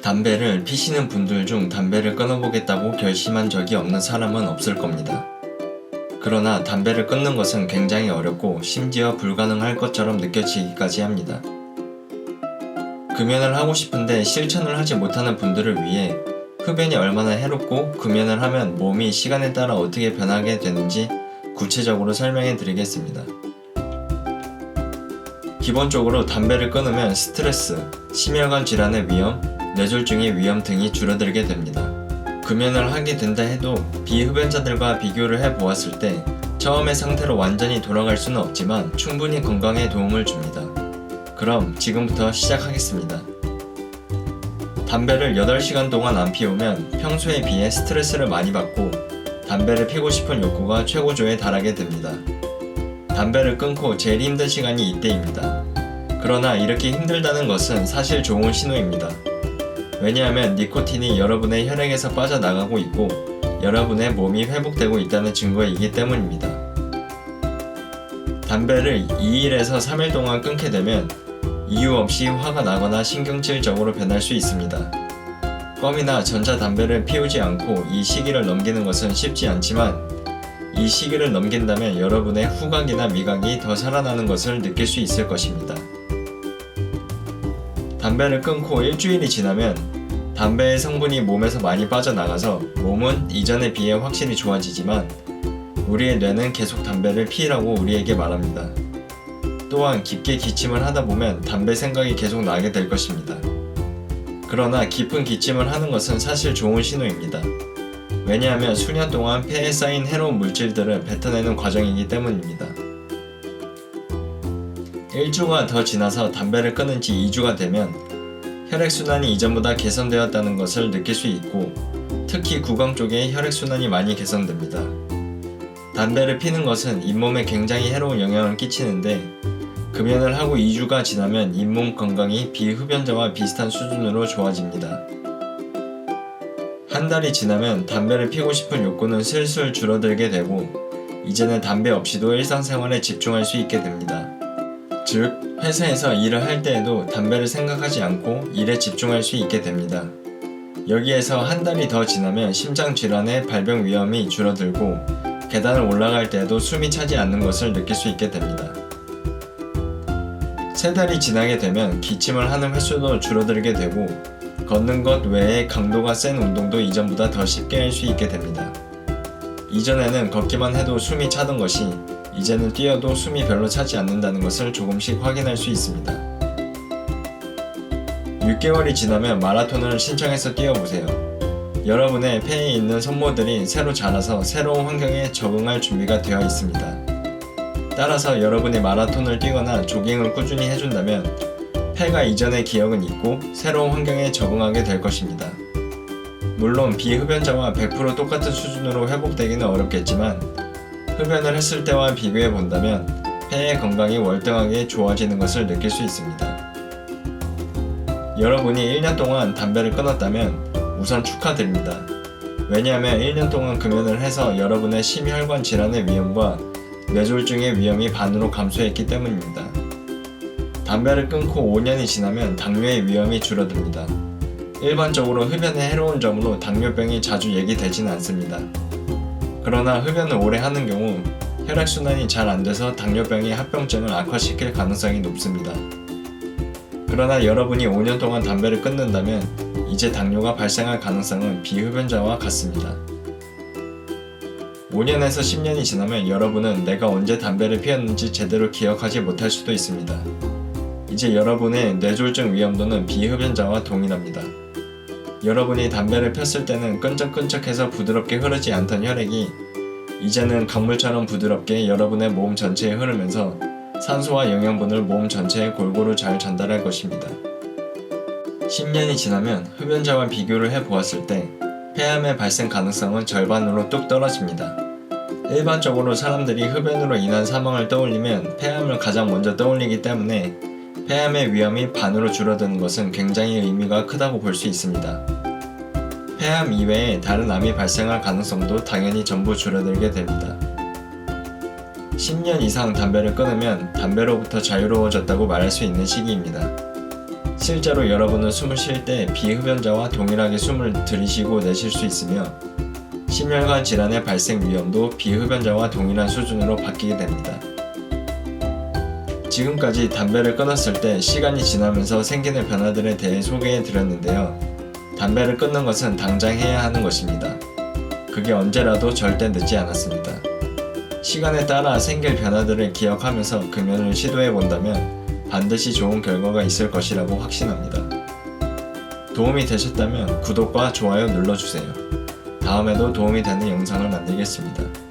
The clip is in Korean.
담배를 피시는 분들 중 담배를 끊어보겠다고 결심한 적이 없는 사람은 없을 겁니다. 그러나 담배를 끊는 것은 굉장히 어렵고 심지어 불가능할 것처럼 느껴지기까지 합니다. 금연을 하고 싶은데 실천을 하지 못하는 분들을 위해 흡연이 얼마나 해롭고 금연을 하면 몸이 시간에 따라 어떻게 변하게 되는지 구체적으로 설명해 드리겠습니다. 기본적으로 담배를 끊으면 스트레스, 심혈관 질환의 위험, 뇌졸중의 위험 등이 줄어들게 됩니다. 금연을 하게 된다 해도 비흡연자들과 비교를 해보았을 때 처음의 상태로 완전히 돌아갈 수는 없지만 충분히 건강에 도움을 줍니다. 그럼 지금부터 시작하겠습니다. 담배를 8시간 동안 안 피우면 평소에 비해 스트레스를 많이 받고 담배를 피고 싶은 욕구가 최고조에 달하게 됩니다. 담배를 끊고 제일 힘든 시간이 이때입니다. 그러나 이렇게 힘들다는 것은 사실 좋은 신호입니다. 왜냐하면 니코틴이 여러분의 혈액에서 빠져나가고 있고 여러분의 몸이 회복되고 있다는 증거이기 때문입니다. 담배를 2일에서 3일 동안 끊게 되면 이유 없이 화가 나거나 신경질적으로 변할 수 있습니다. 껌이나 전자담배를 피우지 않고 이 시기를 넘기는 것은 쉽지 않지만 이 시기를 넘긴다면 여러분의 후각이나 미각이 더 살아나는 것을 느낄 수 있을 것입니다. 담배를 끊고 일주일이 지나면 담배의 성분이 몸에서 많이 빠져나가서 몸은 이전에 비해 확실히 좋아지지만 우리의 뇌는 계속 담배를 피우라고 우리에게 말합니다. 또한 깊게 기침을 하다 보면 담배 생각이 계속 나게 될 것입니다. 그러나 깊은 기침을 하는 것은 사실 좋은 신호입니다. 왜냐하면 수년 동안 폐에 쌓인 해로운 물질들을 뱉어내는 과정이기 때문입니다. 1주가 더 지나서 담배를 끊은 지 2주가 되면 혈액순환이 이전보다 개선되었다는 것을 느낄 수 있고 특히 구강 쪽에 혈액순환이 많이 개선됩니다. 담배를 피는 것은 잇몸에 굉장히 해로운 영향을 끼치는데 금연을 하고 2주가 지나면 잇몸 건강이 비흡연자와 비슷한 수준으로 좋아집니다. 한 달이 지나면 담배를 피고 싶은 욕구는 슬슬 줄어들게 되고 이제는 담배 없이도 일상생활에 집중할 수 있게 됩니다. 즉, 회사에서 일을 할 때에도 담배를 생각하지 않고 일에 집중할 수 있게 됩니다. 여기에서 한 달이 더 지나면 심장질환의 발병 위험이 줄어들고 계단을 올라갈 때에도 숨이 차지 않는 것을 느낄 수 있게 됩니다. 3달이 지나게 되면 기침을 하는 횟수도 줄어들게 되고 걷는 것 외에 강도가 센 운동도 이전보다 더 쉽게 할 수 있게 됩니다. 이전에는 걷기만 해도 숨이 차던 것이 이제는 뛰어도 숨이 별로 차지 않는다는 것을 조금씩 확인할 수 있습니다. 6개월이 지나면 마라톤을 신청해서 뛰어보세요. 여러분의 폐에 있는 손모들이 새로 자라서 새로운 환경에 적응할 준비가 되어 있습니다. 따라서 여러분이 마라톤을 뛰거나 조깅을 꾸준히 해준다면 폐가 이전의 기억은 잊고 새로운 환경에 적응하게 될 것입니다. 물론 비흡연자와 100% 똑같은 수준으로 회복되기는 어렵겠지만 흡연을 했을 때와 비교해 본다면 폐의 건강이 월등하게 좋아지는 것을 느낄 수 있습니다. 여러분이 1년 동안 담배를 끊었다면 우선 축하드립니다. 왜냐하면 1년 동안 금연을 해서 여러분의 심혈관 질환의 위험과 뇌졸중의 위험이 반으로 감소했기 때문입니다. 담배를 끊고 5년이 지나면 당뇨의 위험이 줄어듭니다. 일반적으로 흡연의 해로운 점으로 당뇨병이 자주 얘기되지는 않습니다. 그러나 흡연을 오래 하는 경우 혈액순환이 잘 안돼서 당뇨병이 합병증을 악화시킬 가능성이 높습니다. 그러나 여러분이 5년 동안 담배를 끊는다면 이제 당뇨가 발생할 가능성은 비흡연자와 같습니다. 5년에서 10년이 지나면 여러분은 내가 언제 담배를 피웠는지 제대로 기억하지 못할 수도 있습니다. 이제 여러분의 뇌졸중 위험도는 비흡연자와 동일합니다. 여러분이 담배를 폈을 때는 끈적끈적해서 부드럽게 흐르지 않던 혈액이 이제는 강물처럼 부드럽게 여러분의 몸 전체에 흐르면서 산소와 영양분을 몸 전체에 골고루 잘 전달할 것입니다. 10년이 지나면 흡연자와 비교를 해보았을 때 폐암의 발생 가능성은 절반으로 뚝 떨어집니다. 일반적으로 사람들이 흡연으로 인한 사망을 떠올리면 폐암을 가장 먼저 떠올리기 때문에 폐암의 위험이 반으로 줄어드는 것은 굉장히 의미가 크다고 볼 수 있습니다. 폐암 이외에 다른 암이 발생할 가능성도 당연히 전부 줄어들게 됩니다. 10년 이상 담배를 끊으면 담배로부터 자유로워졌다고 말할 수 있는 시기입니다. 실제로 여러분은 숨을 쉴 때 비흡연자와 동일하게 숨을 들이쉬고 내쉴 수 있으며 심혈관 질환의 발생 위험도 비흡연자와 동일한 수준으로 바뀌게 됩니다. 지금까지 담배를 끊었을 때 시간이 지나면서 생기는 변화들에 대해 소개해 드렸는데요. 담배를 끊는 것은 당장 해야 하는 것입니다. 그게 언제라도 절대 늦지 않았습니다. 시간에 따라 생길 변화들을 기억하면서 금연을 시도해 본다면 반드시 좋은 결과가 있을 것이라고 확신합니다. 도움이 되셨다면 구독과 좋아요 눌러주세요. 다음에도 도움이 되는 영상을 만들겠습니다.